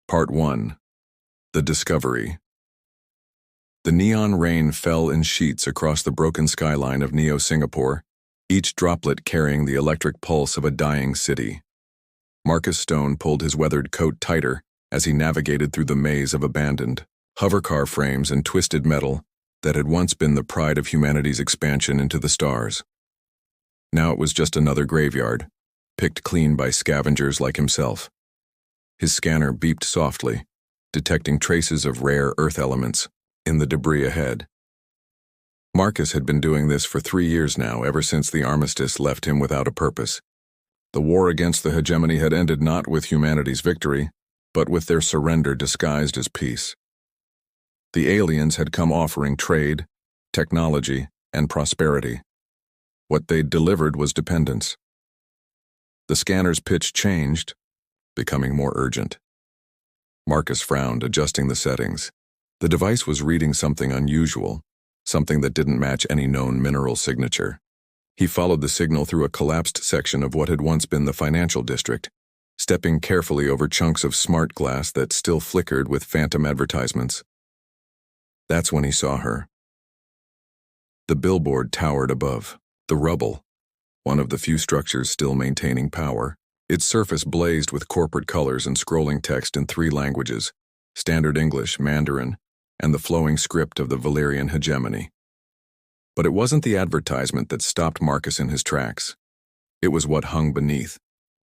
Part 1. The Discovery. The neon rain fell in sheets across the broken skyline of Neo-Singapore, each droplet carrying the electric pulse of a dying city. Marcus Stone pulled his weathered coat tighter as he navigated through the maze of abandoned hovercar frames and twisted metal that had once been the pride of humanity's expansion into the stars. Now it was just another graveyard, picked clean by scavengers like himself. His scanner beeped softly, detecting traces of rare earth elements in the debris ahead. Marcus had been doing this for 3 years now, ever since the armistice left him without a purpose. The war against the hegemony had ended not with humanity's victory, but with their surrender disguised as peace. The aliens had come offering trade, technology, and prosperity. What they'd delivered was dependence. The scanner's pitch changed, becoming more urgent. Marcus frowned, adjusting the settings. The device was reading something unusual, something that didn't match any known mineral signature. He followed the signal through a collapsed section of what had once been the financial district, stepping carefully over chunks of smart glass that still flickered with phantom advertisements. That's when he saw her. The billboard towered above, the rubble, one of the few structures still maintaining power. Its surface blazed with corporate colors and scrolling text in 3 languages, Standard English, Mandarin, and the flowing script of the Valerian hegemony. But it wasn't the advertisement that stopped Marcus in his tracks. It was what hung beneath.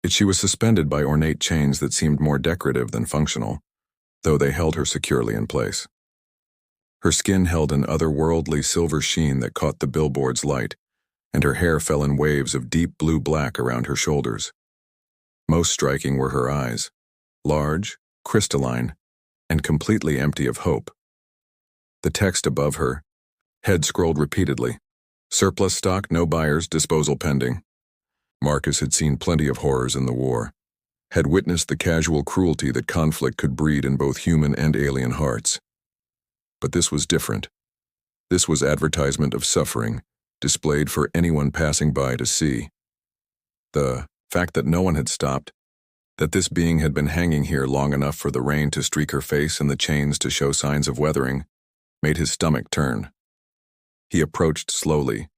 She was suspended by ornate chains that seemed more decorative than functional, though they held her securely in place. Her skin held an otherworldly silver sheen that caught the billboard's light, and her hair fell in waves of deep blue-black around her shoulders. Most striking were her eyes, large, crystalline, and completely empty of hope. The text above her, head scrolled repeatedly, surplus stock, no buyers, disposal pending. Marcus had seen plenty of horrors in the war, had witnessed the casual cruelty that conflict could breed in both human and alien hearts. But this was different. This was advertisement of suffering, displayed for anyone passing by to see. The fact that no one had stopped, that this being had been hanging here long enough for the rain to streak her face and the chains to show signs of weathering, made his stomach turn. He approached slowly,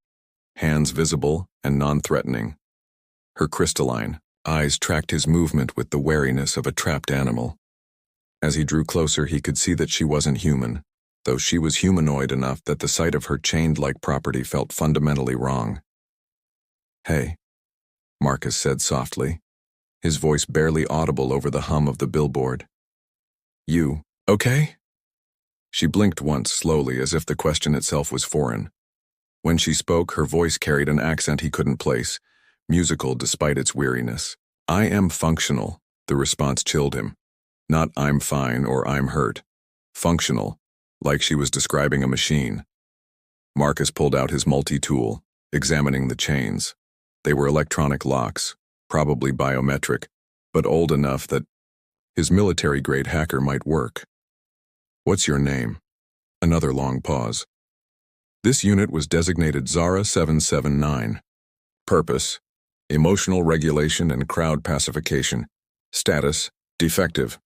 hands visible and non-threatening. Her crystalline eyes tracked his movement with the wariness of a trapped animal. As he drew closer, he could see that she wasn't human, though she was humanoid enough that the sight of her chained-like property felt fundamentally wrong. "Hey," Marcus said softly, his voice barely audible over the hum of the billboard. "You okay?" She blinked once slowly, as if the question itself was foreign. When she spoke, her voice carried an accent he couldn't place, musical despite its weariness. "I am functional," the response chilled him. Not "I'm fine" or "I'm hurt." Functional, like she was describing a machine. Marcus pulled out his multi-tool, examining the chains. They were electronic locks, probably biometric, but old enough that his military-grade hacker might work. "What's your name?" Another long pause. This unit was designated Zara 779. Purpose: emotional regulation and crowd pacification. Status: defective.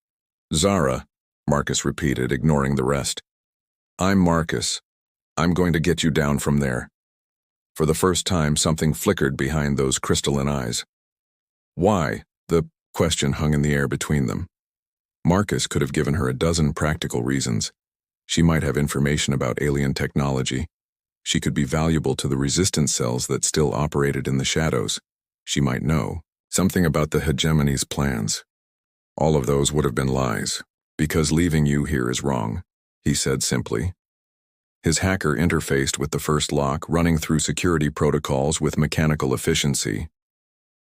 "Zara," Marcus repeated, ignoring the rest. "I'm Marcus. I'm going to get you down from there." For the first time, something flickered behind those crystalline eyes. "Why?" The question hung in the air between them. Marcus could have given her a dozen practical reasons. She might have information about alien technology. She could be valuable to the resistance cells that still operated in the shadows. She might know something about the hegemony's plans. All of those would have been lies. "Because leaving you here is wrong," he said simply. His hacker interfaced with the first lock, running through security protocols with mechanical efficiency.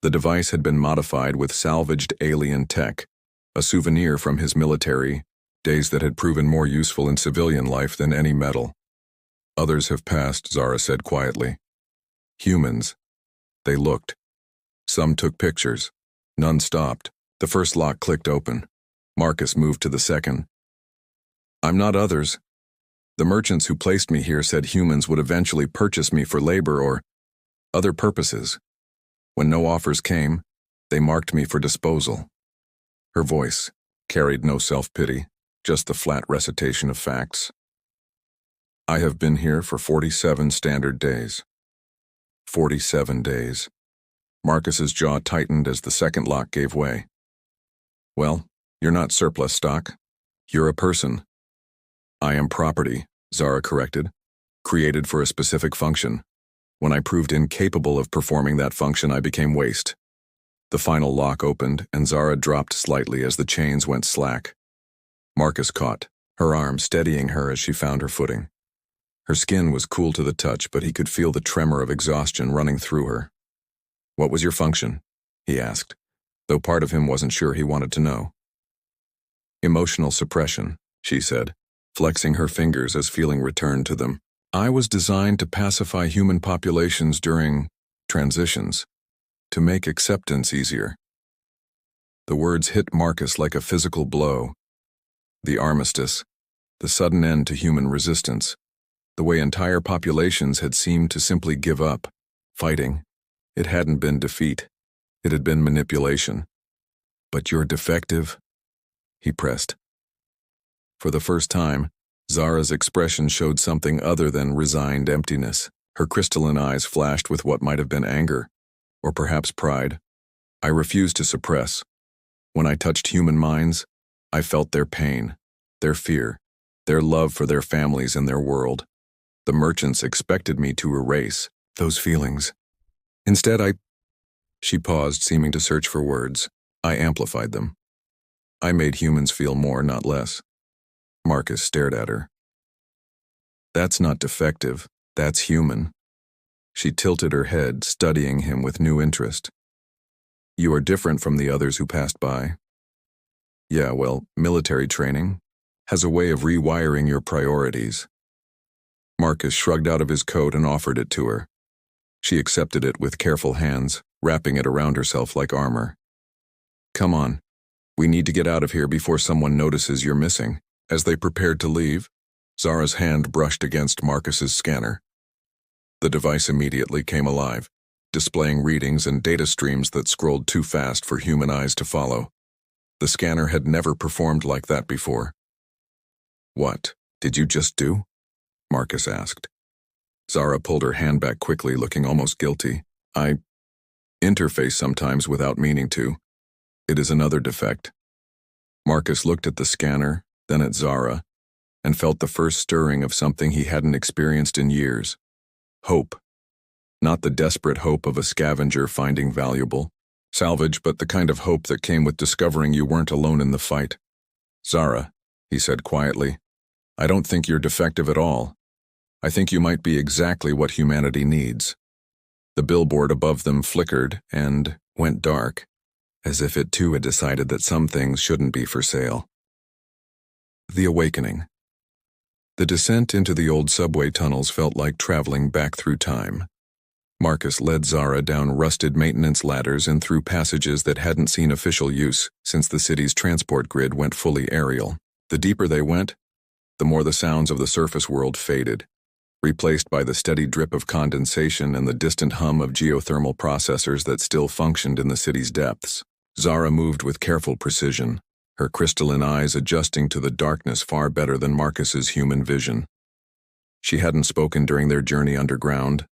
The device had been modified with salvaged alien tech, a souvenir from his military days that had proven more useful in civilian life than any metal. "Others have passed," Zara said quietly. "Humans. They looked. Some took pictures. None stopped." The first lock clicked open. Marcus moved to the second. "I'm not others. The merchants who placed me here said humans would eventually purchase me for labor or other purposes. When no offers came, they marked me for disposal." Her voice, carried no self-pity, just the flat recitation of facts. I have been here for 47 standard days. 47 days. Marcus's jaw tightened as the second lock gave way. Well, you're not surplus stock. You're a person. I am property, Zara corrected, created for a specific function. When I proved incapable of performing that function, I became waste. The final lock opened, and Zara dropped slightly as the chains went slack. Marcus caught, her arm steadying her as she found her footing. Her skin was cool to the touch, but he could feel the tremor of exhaustion running through her. "What was your function?" he asked, though part of him wasn't sure he wanted to know. "Emotional suppression," she said, flexing her fingers as feeling returned to them. "I was designed to pacify human populations during transitions, to make acceptance easier." The words hit Marcus like a physical blow. The armistice, the sudden end to human resistance, the way entire populations had seemed to simply give up, fighting. It hadn't been defeat. It had been manipulation. "But you're defective?" he pressed. For the first time, Zara's expression showed something other than resigned emptiness. Her crystalline eyes flashed with what might have been anger, or perhaps pride. "I refused to suppress. When I touched human minds, I felt their pain, their fear, their love for their families and their world. The merchants expected me to erase those feelings. Instead, She paused, seeming to search for words. "I amplified them. I made humans feel more, not less." Marcus stared at her. "That's not defective, that's human." She tilted her head, studying him with new interest. "You are different from the others who passed by. Yeah, well, military training has a way of rewiring your priorities." Marcus shrugged out of his coat and offered it to her. She accepted it with careful hands, wrapping it around herself like armor. "Come on. We need to get out of here before someone notices you're missing." As they prepared to leave, Zara's hand brushed against Marcus's scanner. The device immediately came alive, displaying readings and data streams that scrolled too fast for human eyes to follow. The scanner had never performed like that before. "What did you just do?" Marcus asked. Zara pulled her hand back quickly, looking almost guilty. "I interface sometimes without meaning to. It is another defect." Marcus looked at the scanner, then at Zara, and felt the first stirring of something he hadn't experienced in years. Hope. Not the desperate hope of a scavenger finding valuable salvage, but the kind of hope that came with discovering you weren't alone in the fight. "Zara," he said quietly, "I don't think you're defective at all. I think you might be exactly what humanity needs." The billboard above them flickered and went dark, as if it too had decided that some things shouldn't be for sale. The awakening. The descent into the old subway tunnels felt like traveling back through time. Marcus led Zara down rusted maintenance ladders and through passages that hadn't seen official use since the city's transport grid went fully aerial. The deeper they went, the more the sounds of the surface world faded, replaced by the steady drip of condensation and the distant hum of geothermal processors that still functioned in the city's depths. Zara moved with careful precision, her crystalline eyes adjusting to the darkness far better than Marcus's human vision. She hadn't spoken during their journey underground,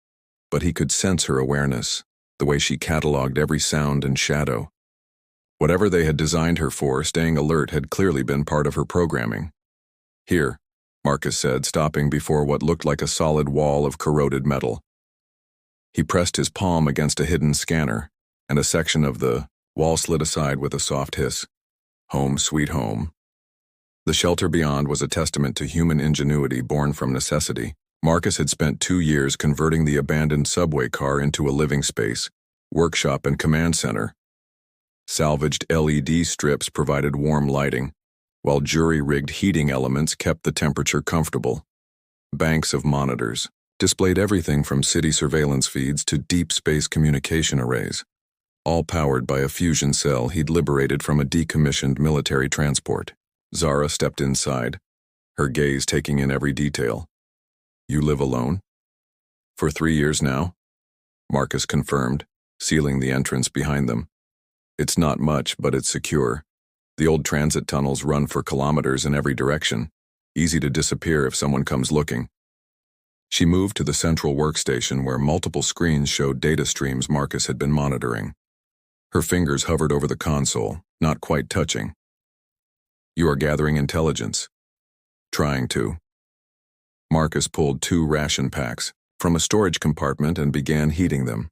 but he could sense her awareness, the way she cataloged every sound and shadow. Whatever they had designed her for, staying alert had clearly been part of her programming. "Here," Marcus said, stopping before what looked like a solid wall of corroded metal. He pressed his palm against a hidden scanner, and a section of the wall slid aside with a soft hiss. Home sweet home. The shelter beyond was a testament to human ingenuity born from necessity. Marcus had spent 2 years converting the abandoned subway car into a living space, workshop and command center. Salvaged LED strips provided warm lighting, while jury-rigged heating elements kept the temperature comfortable. Banks of monitors displayed everything from city surveillance feeds to deep space communication arrays, all powered by a fusion cell he'd liberated from a decommissioned military transport. Zara stepped inside, her gaze taking in every detail. "You live alone?" "For 3 years now," Marcus confirmed, sealing the entrance behind them. "It's not much, but it's secure. The old transit tunnels run for kilometers in every direction, easy to disappear if someone comes looking. She moved to the central workstation where multiple screens showed data streams Marcus had been monitoring. Her fingers hovered over the console, not quite touching. "You are gathering intelligence." "Trying to." Marcus pulled 2 ration packs from a storage compartment and began heating them.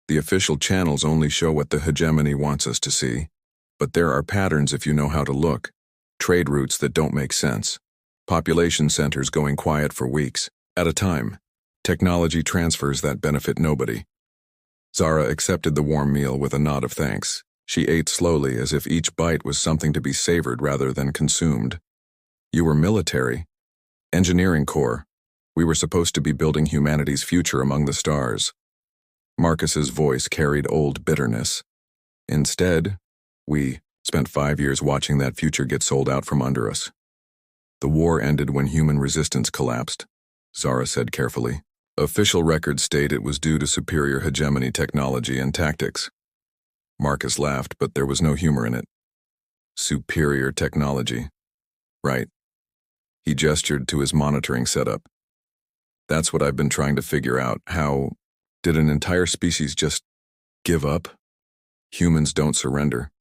"The official channels only show what the hegemony wants us to see, but there are patterns if you know how to look. Trade routes that don't make sense. Population centers going quiet for weeks at a time. Technology transfers that benefit nobody." Zara accepted the warm meal with a nod of thanks. She ate slowly as if each bite was something to be savored rather than consumed. "You were military. Engineering Corps. We were supposed to be building humanity's future among the stars." Marcus's voice carried old bitterness. "Instead, we spent 5 years watching that future get sold out from under us." "The war ended when human resistance collapsed," Zara said carefully. "Official records state it was due to superior hegemony technology and tactics." Marcus laughed, but there was no humor in it. "Superior technology. Right." He gestured to his monitoring setup. "That's what I've been trying to figure out. How did an entire species just give up? Humans don't surrender.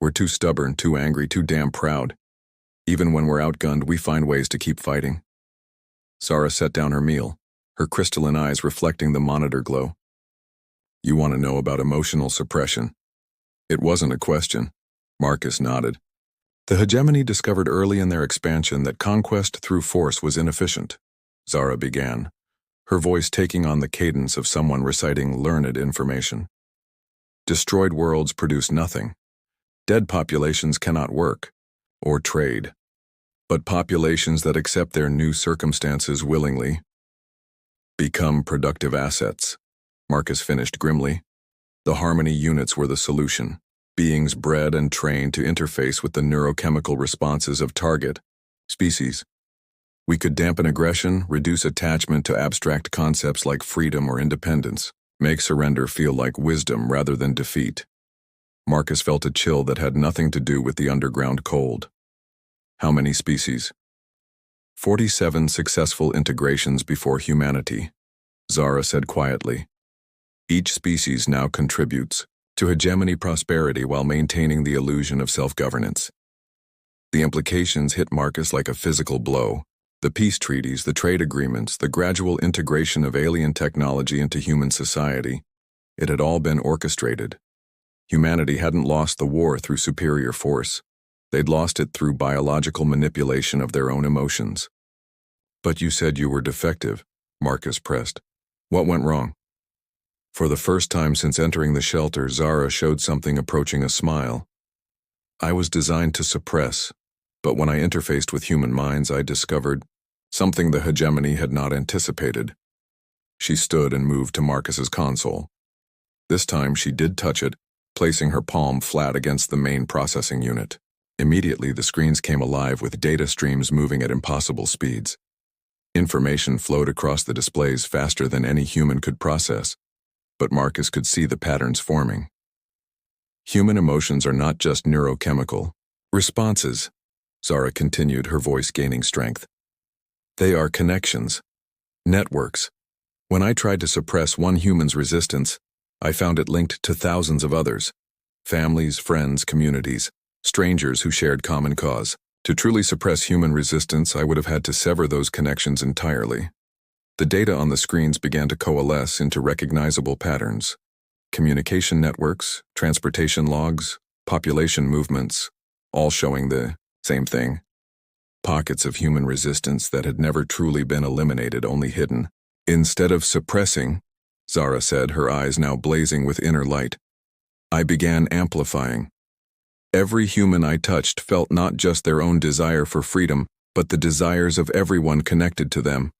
We're too stubborn, too angry, too damn proud. Even when we're outgunned, we find ways to keep fighting." Zara set down her meal, her crystalline eyes reflecting the monitor glow. "You want to know about emotional suppression?" It wasn't a question. Marcus nodded. "The hegemony discovered early in their expansion that conquest through force was inefficient," Zara began, her voice taking on the cadence of someone reciting learned information. "Destroyed worlds produce nothing. Dead populations cannot work or trade. But populations that accept their new circumstances willingly become productive assets," Marcus finished grimly. "The Harmony units were the solution, beings bred and trained to interface with the neurochemical responses of target species. We could dampen aggression, reduce attachment to abstract concepts like freedom or independence, make surrender feel like wisdom rather than defeat." Marcus felt a chill that had nothing to do with the underground cold. "How many species?" 47 successful integrations before humanity," Zara said quietly. "Each species now contributes to hegemony prosperity while maintaining the illusion of self-governance." The implications hit Marcus like a physical blow. The peace treaties, the trade agreements, the gradual integration of alien technology into human society. It had all been orchestrated. Humanity hadn't lost the war through superior force. They'd lost it through biological manipulation of their own emotions. "But you said you were defective," Marcus pressed. "What went wrong?" For the first time since entering the shelter, Zara showed something approaching a smile. "I was designed to suppress, but when I interfaced with human minds, I discovered something the hegemony had not anticipated." She stood and moved to Marcus's console. This time she did touch it, placing her palm flat against the main processing unit. Immediately, the screens came alive with data streams moving at impossible speeds. Information flowed across the displays faster than any human could process, but Marcus could see the patterns forming. "Human emotions are not just neurochemical responses," Zara continued, her voice gaining strength. "They are connections, networks. When I tried to suppress one human's resistance, I found it linked to thousands of others. Families, friends, communities, strangers who shared common cause. To truly suppress human resistance, I would have had to sever those connections entirely." The data on the screens began to coalesce into recognizable patterns. Communication networks, transportation logs, population movements, all showing the same thing. Pockets of human resistance that had never truly been eliminated, only hidden. "Instead of suppressing," Zara said, her eyes now blazing with inner light, "I began amplifying. Every human I touched felt not just their own desire for freedom, but the desires of everyone connected to them.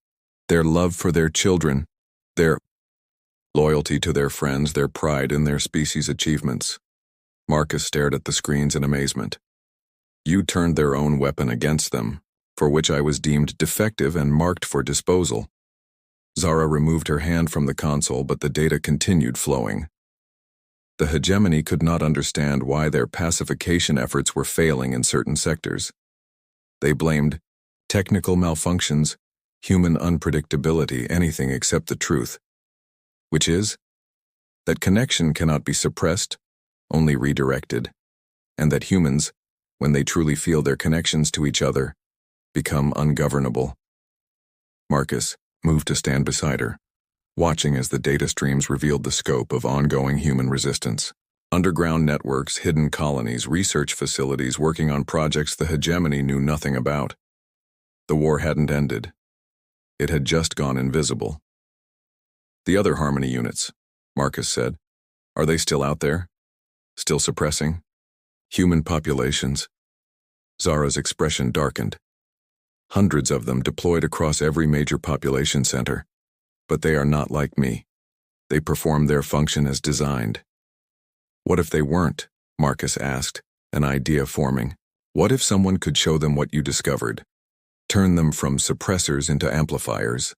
Their love for their children, their loyalty to their friends, their pride in their species' achievements." Marcus stared at the screens in amazement. "You turned their own weapon against them, for which I was deemed defective and marked for disposal." Zara removed her hand from the console, but the data continued flowing. The hegemony could not understand why their pacification efforts were failing in certain sectors. They blamed technical malfunctions, human unpredictability, anything except the truth, which is that connection cannot be suppressed, only redirected, and that humans, when they truly feel their connections to each other, become ungovernable. Marcus moved to stand beside her, watching as the data streams revealed the scope of ongoing human resistance. Underground networks, hidden colonies, research facilities working on projects the hegemony knew nothing about. The war hadn't ended. It had just gone invisible. The other Harmony units, Marcus said, are they still out there? Still suppressing? Human populations? Zara's expression darkened. Hundreds of them deployed across every major population center. But they are not like me. They perform their function as designed. What if they weren't? Marcus asked, an idea forming. What if someone could show them what you discovered? Turn them from suppressors into amplifiers?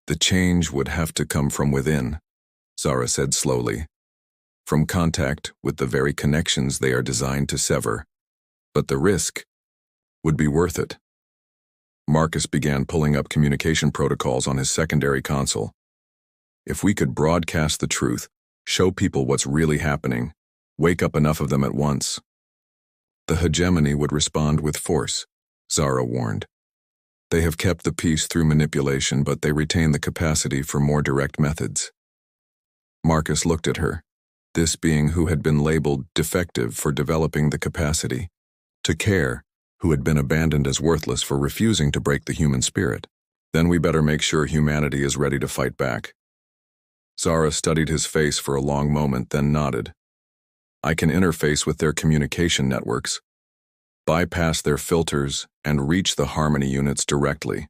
The change would have to come from within, Zara said slowly. From contact with the very connections they are designed to sever. But the risk would be worth it. Marcus began pulling up communication protocols on his secondary console. If we could broadcast the truth, show people what's really happening, wake up enough of them at once, the hegemony would respond with force, Zara warned. They have kept the peace through manipulation, but they retain the capacity for more direct methods. Marcus looked at her, this being who had been labeled defective for developing the capacity, to care, who had been abandoned as worthless for refusing to break the human spirit. Then we better make sure humanity is ready to fight back. Zara studied his face for a long moment, then nodded. I can interface with their communication networks, bypass their filters, and reach the Harmony units directly.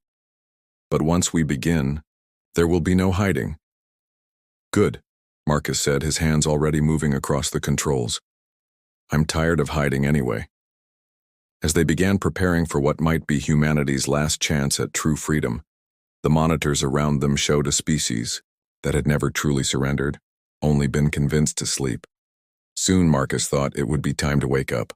But once we begin, there will be no hiding. Good, Marcus said, his hands already moving across the controls. I'm tired of hiding anyway. As they began preparing for what might be humanity's last chance at true freedom, the monitors around them showed a species that had never truly surrendered, only been convinced to sleep. Soon, Marcus thought, it would be time to wake up.